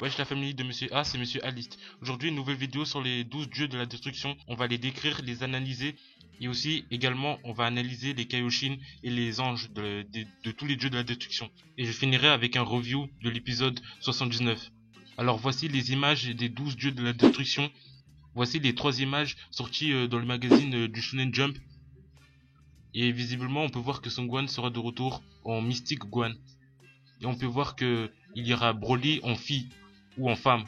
Wesh la famille de Monsieur A, c'est Monsieur Aliste. Aujourd'hui une nouvelle vidéo sur les 12 dieux de la destruction. On va les décrire, les analyser. Et aussi également on va analyser les Kaioshin et les anges de tous les dieux de la destruction. Et je finirai avec un review de l'épisode 79. Alors voici les images des 12 dieux de la destruction. Voici les 3 images sorties dans le magazine du Shonen Jump. Et visiblement on peut voir que Son Gohan sera de retour en Mystique Gohan. Et on peut voir que il y aura Broly en fille ou en femme.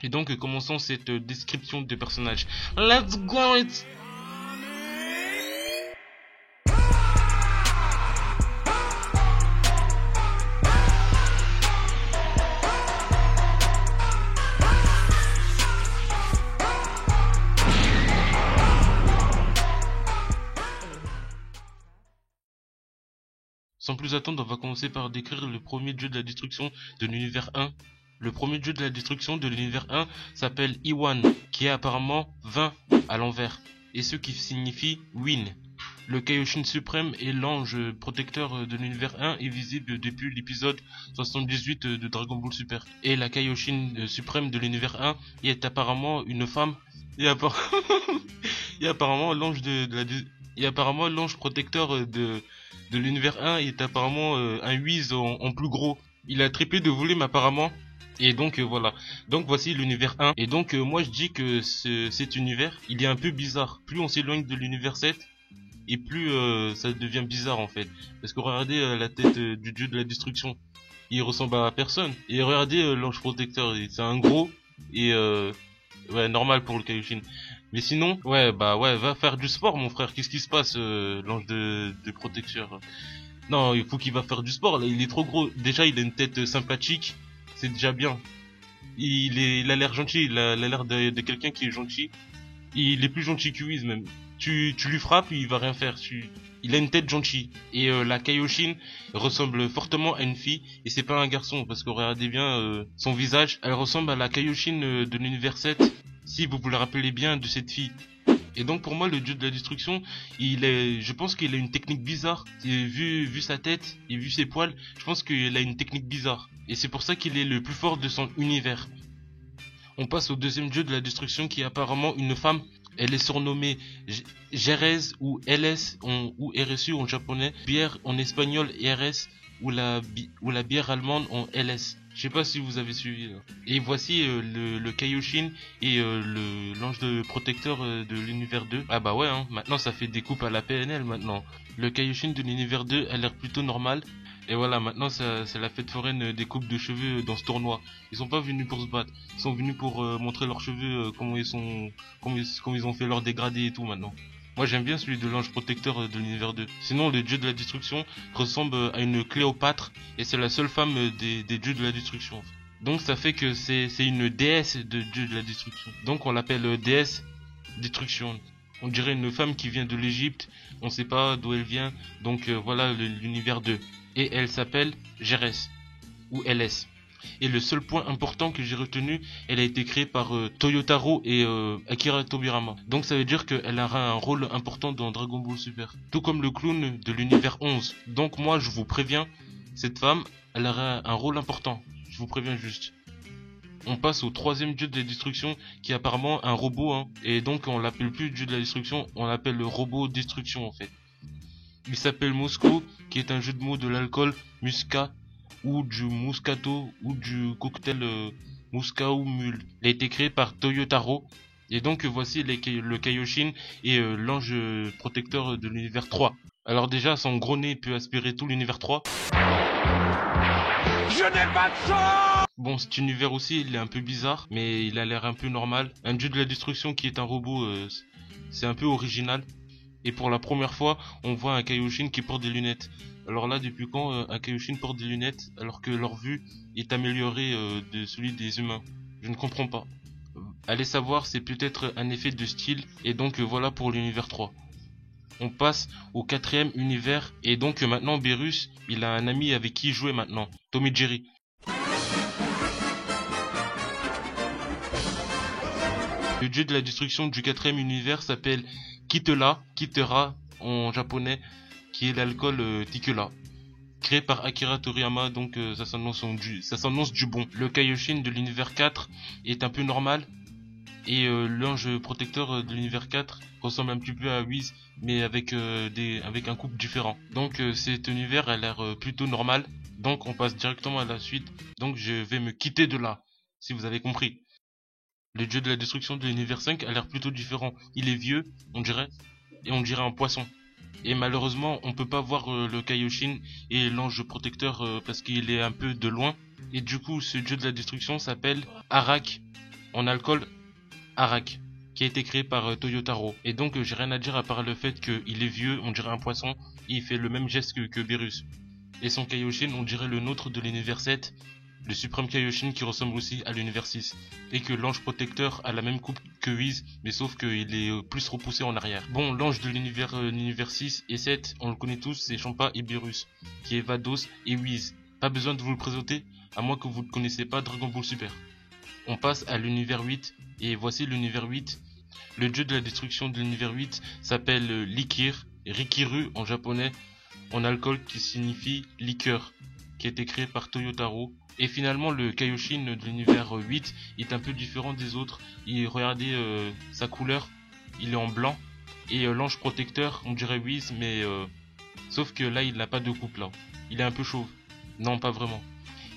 Et donc commençons cette description des personnages. Let's go it. Sans plus attendre, on va commencer par décrire le premier dieu de la destruction de l'univers 1. Le premier dieu de la destruction de l'univers 1 s'appelle Iwan, qui est apparemment 20 à l'envers, et ce qui signifie Win. Le Kaioshin suprême et l'ange protecteur de l'univers 1 est visible depuis l'épisode 78 de Dragon Ball Super. Et la Kaioshin suprême de l'univers 1 est apparemment une femme, et, et apparemment l'ange et apparemment l'ange protecteur de l'univers 1 est apparemment un Whis en plus gros. Il a triplé de volume apparemment. Et donc voilà. Donc voici l'univers 1. Et donc moi je dis que cet univers, il est un peu bizarre. Plus on s'éloigne de l'univers 7, et plus ça devient bizarre en fait. Parce que regardez la tête du dieu de la destruction. Il ressemble à personne. Et regardez l'ange protecteur. C'est un gros. Et ouais, normal pour le Kaioshin. Mais sinon, ouais, va faire du sport, mon frère. Qu'est-ce qui se passe, l'ange de protecteur? Non, il faut qu'il va faire du sport. Là, il est trop gros. Déjà, il a une tête sympathique. C'est déjà bien. Il a l'air gentil. Il a l'air de quelqu'un qui est gentil. Il est plus gentil que Whis, même. Tu lui frappes, il va rien faire. Il a une tête gentille. Et la Kaioshin ressemble fortement à une fille. Et c'est pas un garçon. Parce que regardez bien son visage. Elle ressemble à la Kaioshin de l'univers 7. Si vous vous le rappelez bien de cette fille. Et donc pour moi le dieu de la destruction, je pense qu'il a une technique bizarre. Et vu sa tête et vu ses poils, je pense qu'il a une technique bizarre. Et c'est pour ça qu'il est le plus fort de son univers. On passe au deuxième dieu de la destruction qui est apparemment une femme. Elle est surnommée Jerez ou LS ou RSU en japonais, bière en espagnol RS ou la bière allemande en LS. Je sais pas si vous avez suivi là. Et voici le Kaioshin et l'ange de protecteur de l'univers 2. Ah bah ouais, hein, maintenant ça fait des coupes à la PNL maintenant. Le Kaioshin de l'univers 2 a l'air plutôt normal. Et voilà, maintenant c'est la fête foraine des coupes de cheveux dans ce tournoi. Ils sont pas venus pour se battre. Ils sont venus pour montrer leurs cheveux, comment ils ont fait leur dégradé et tout maintenant. Moi j'aime bien celui de l'ange protecteur de l'univers 2. Sinon le dieu de la destruction ressemble à une Cléopâtre et c'est la seule femme des dieux de la destruction. Donc ça fait que c'est une déesse de dieu de la destruction. Donc on l'appelle déesse destruction. On dirait une femme qui vient de l'Égypte, on sait pas d'où elle vient. Donc voilà l'univers 2. Et elle s'appelle Jerez ou LS. Et le seul point important que j'ai retenu, elle a été créée par Toyotaro et Akira Tobirama. Donc ça veut dire qu'elle aura un rôle important dans Dragon Ball Super. Tout comme le clown de l'univers 11. Donc moi je vous préviens, cette femme, elle aura un rôle important. Je vous préviens juste. On passe au troisième dieu de la destruction qui est apparemment un robot. Hein. Et donc on l'appelle plus dieu de la destruction, on l'appelle le robot destruction en fait. Il s'appelle Moscow, qui est un jeu de mots de l'alcool Muscat ou du Moscato ou du cocktail Moscato Mule. Il a été créé par Toyotaro. Et donc voici le Kaioshin et l'ange protecteur de l'univers 3. Alors déjà son gros nez peut aspirer tout l'univers 3. Je n'ai pas de chance. Bon, cet univers aussi il est un peu bizarre, mais il a l'air un peu normal. Un dieu de la destruction qui est un robot, c'est un peu original. Et pour la première fois, on voit un Kaioshin qui porte des lunettes. Alors là, depuis quand un Kaioshin porte des lunettes alors que leur vue est améliorée de celui des humains? Je ne comprends pas. Allez savoir, c'est peut-être un effet de style. Et donc voilà pour l'univers 3. On passe au quatrième univers. Et donc maintenant, Beerus, il a un ami avec qui jouer maintenant. Tom et Jerry. Le dieu de la destruction du quatrième univers s'appelle Kitela en japonais, qui est l'alcool Tikela. créé par Akira Toriyama, donc ça s'annonce du bon. Le Kaioshin de l'univers 4 est un peu normal, et l'ange protecteur de l'univers 4 ressemble un petit peu à Whis, mais avec un couple différent. Donc cet univers a l'air plutôt normal, donc on passe directement à la suite. Donc je vais me quitter de là, si vous avez compris. Le dieu de la destruction de l'univers 5 a l'air plutôt différent. Il est vieux, on dirait, et on dirait un poisson. Et malheureusement, on peut pas voir le Kaioshin et l'ange protecteur parce qu'il est un peu de loin. Et du coup, ce dieu de la destruction s'appelle Arak, en alcool Arak, qui a été créé par Toyotaro. Et donc, j'ai rien à dire à part le fait qu'il est vieux, on dirait un poisson, et il fait le même geste que Beerus. Et son Kaioshin, on dirait le nôtre de l'univers 7, le suprême Kaioshin qui ressemble aussi à l'univers 6. Et que l'ange protecteur a la même coupe que Whis, mais sauf qu'il est plus repoussé en arrière. Bon, l'ange de l'univers 6 et 7, on le connaît tous, c'est Champa et Beerus, qui est Vados et Whis. Pas besoin de vous le présenter, à moins que vous ne connaissez pas Dragon Ball Super. On passe à l'univers 8, et voici l'univers 8. Le dieu de la destruction de l'univers 8 s'appelle Likir, Rikiru en japonais, en alcool qui signifie liqueur, qui a été créé par Toyotaro. Et finalement, le Kaioshin de l'univers 8 est un peu différent des autres. Regardez sa couleur, il est en blanc. Et l'ange protecteur, on dirait Whis, mais sauf que là, il n'a pas de coupe là. Il est un peu chauve. Non, pas vraiment.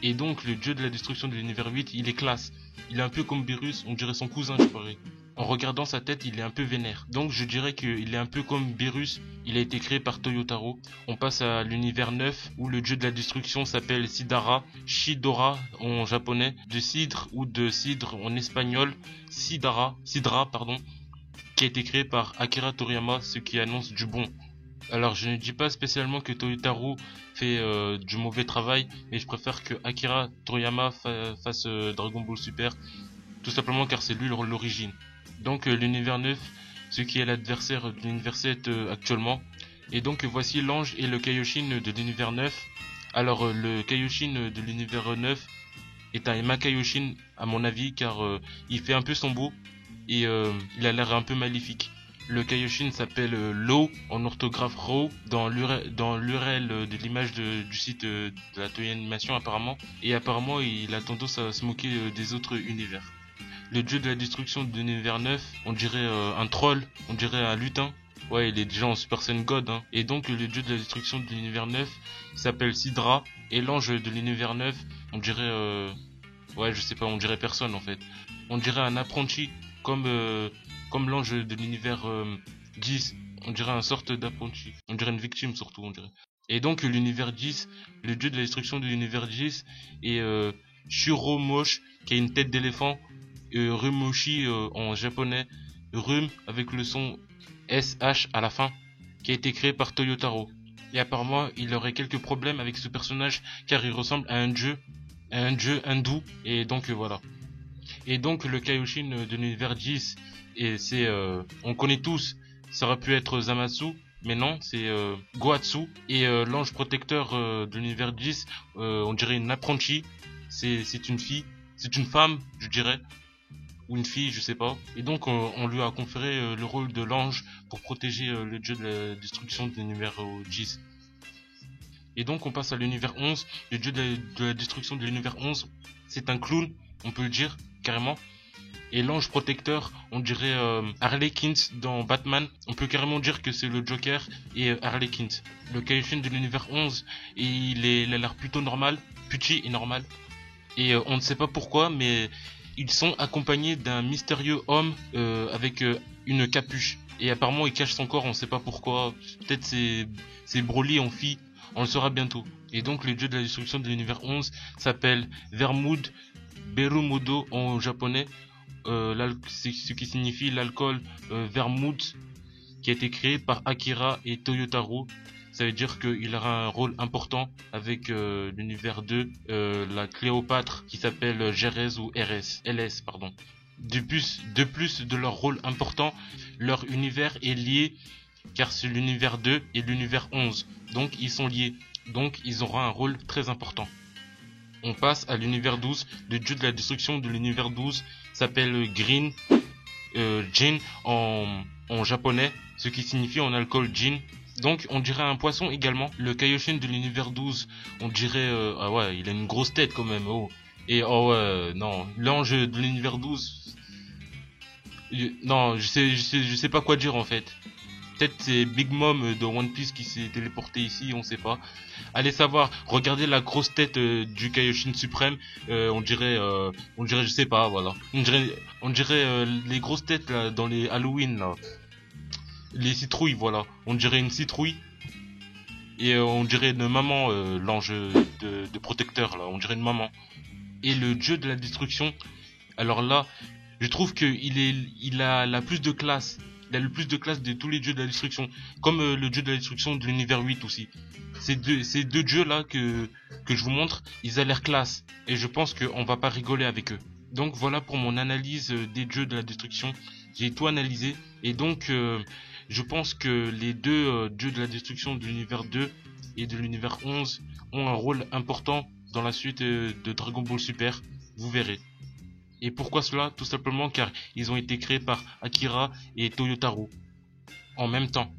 Et donc, le dieu de la destruction de l'univers 8, il est classe. Il est un peu comme Beerus, on dirait son cousin, je parie. En regardant sa tête, il est un peu vénère. Donc je dirais qu'il est un peu comme Beerus, il a été créé par Toyotaro. On passe à l'univers 9, où le dieu de la destruction s'appelle Shidora en japonais, de cidre ou de cidre en espagnol, Sidra, pardon, qui a été créé par Akira Toriyama, ce qui annonce du bon. Alors je ne dis pas spécialement que Toyotaro fait du mauvais travail, mais je préfère que Akira Toriyama fasse Dragon Ball Super, tout simplement car c'est lui l'origine. Donc l'univers 9, ce qui est l'adversaire de l'univers 7 actuellement. Et donc voici l'ange et le Kaioshin de l'univers 9. Alors le Kaioshin de l'univers 9 est un Makaioshin à mon avis, car il fait un peu son beau et il a l'air un peu maléfique. Le Kaioshin s'appelle Law en orthographe Raw dans l'URL de l'image du site de la Toei Animation apparemment. Et apparemment il a tendance à se moquer des autres univers. Le dieu de la destruction de l'univers 9, on dirait un troll, on dirait un lutin. Ouais, il est déjà en Super Saiyan God, hein. Et donc le dieu de la destruction de l'univers 9 s'appelle Sidra. Et l'ange de l'univers 9, on dirait... ouais, je sais pas, on dirait personne en fait. On dirait un apprenti, comme l'ange de l'univers 10. On dirait une sorte d'apprenti. On dirait une victime surtout, on dirait. Et donc l'univers 10, le dieu de la destruction de l'univers 10 est Shuromosh, qui a une tête d'éléphant. Rumoshi en japonais, Rum avec le son SH à la fin, qui a été créé par Toyotaro. Et apparemment il aurait quelques problèmes avec ce personnage car il ressemble à un dieu hindou, et donc voilà. Et donc le Kaioshin de l'univers 10, et c'est on connaît tous, ça aurait pu être Zamasu, mais non, c'est Gohatsu. Et l'ange protecteur de l'univers 10, on dirait une apprentie, c'est une fille, c'est une femme, je dirais, ou une fille, je sais pas. Et donc on lui a conféré le rôle de l'ange pour protéger le dieu de la destruction de l'univers 10. Et donc on passe à l'univers 11, le dieu de la destruction de l'univers 11, c'est un clown, on peut le dire, carrément. Et l'ange protecteur, on dirait Harley Quinn dans Batman. On peut carrément dire que c'est le Joker et Harley Quinn. Le Kaioshin de l'univers 11, et il a l'air plutôt normal, petit et normal. Et on ne sait pas pourquoi, mais ils sont accompagnés d'un mystérieux homme avec une capuche. Et apparemment il cache son corps, on ne sait pas pourquoi. Peut-être c'est Broly en fille, on le saura bientôt. Et donc le dieu de la destruction de l'univers 11 s'appelle Vermouth Berumudo en japonais. C'est ce qui signifie l'alcool Vermouth, qui a été créé par Akira et Toyotaro. Ça veut dire qu'il aura un rôle important avec l'univers 2, la Cléopâtre qui s'appelle Jerez ou LS, pardon. De plus de leur rôle important, leur univers est lié car c'est l'univers 2 et l'univers 11. Donc ils sont liés. Donc ils auront un rôle très important. On passe à l'univers 12. Le dieu de la destruction de l'univers 12 s'appelle Green Jin en japonais, ce qui signifie en alcool Jin. Donc on dirait un poisson également. Le Kaioshin de l'univers 12, on dirait... ah ouais, il a une grosse tête quand même. Oh. Et oh ouais, non. L'ange de l'univers 12... Non, je sais pas quoi dire en fait. Peut-être c'est Big Mom de One Piece qui s'est téléporté ici, on sait pas. Allez savoir, regardez la grosse tête du Kaioshin suprême, on dirait, je sais pas, voilà. On dirait les grosses têtes là, dans les Halloween là. Les citrouilles, voilà. On dirait une citrouille. Et on dirait une maman, l'ange de protecteur là, on dirait une maman. Et le dieu de la destruction, alors là, je trouve que il a la plus de classe. Il a le plus de classe de tous les dieux de la destruction. Comme le dieu de la destruction de l'univers 8 aussi. Ces deux dieux là que je vous montre, ils ont l'air classe. Et je pense qu'on va pas rigoler avec eux. Donc voilà pour mon analyse des dieux de la destruction. J'ai tout analysé. Et donc je pense que les deux dieux de la destruction de l'univers 2 et de l'univers 11 ont un rôle important dans la suite de Dragon Ball Super. Vous verrez. Et pourquoi cela? Tout simplement car ils ont été créés par Akira et Toyotaro en même temps.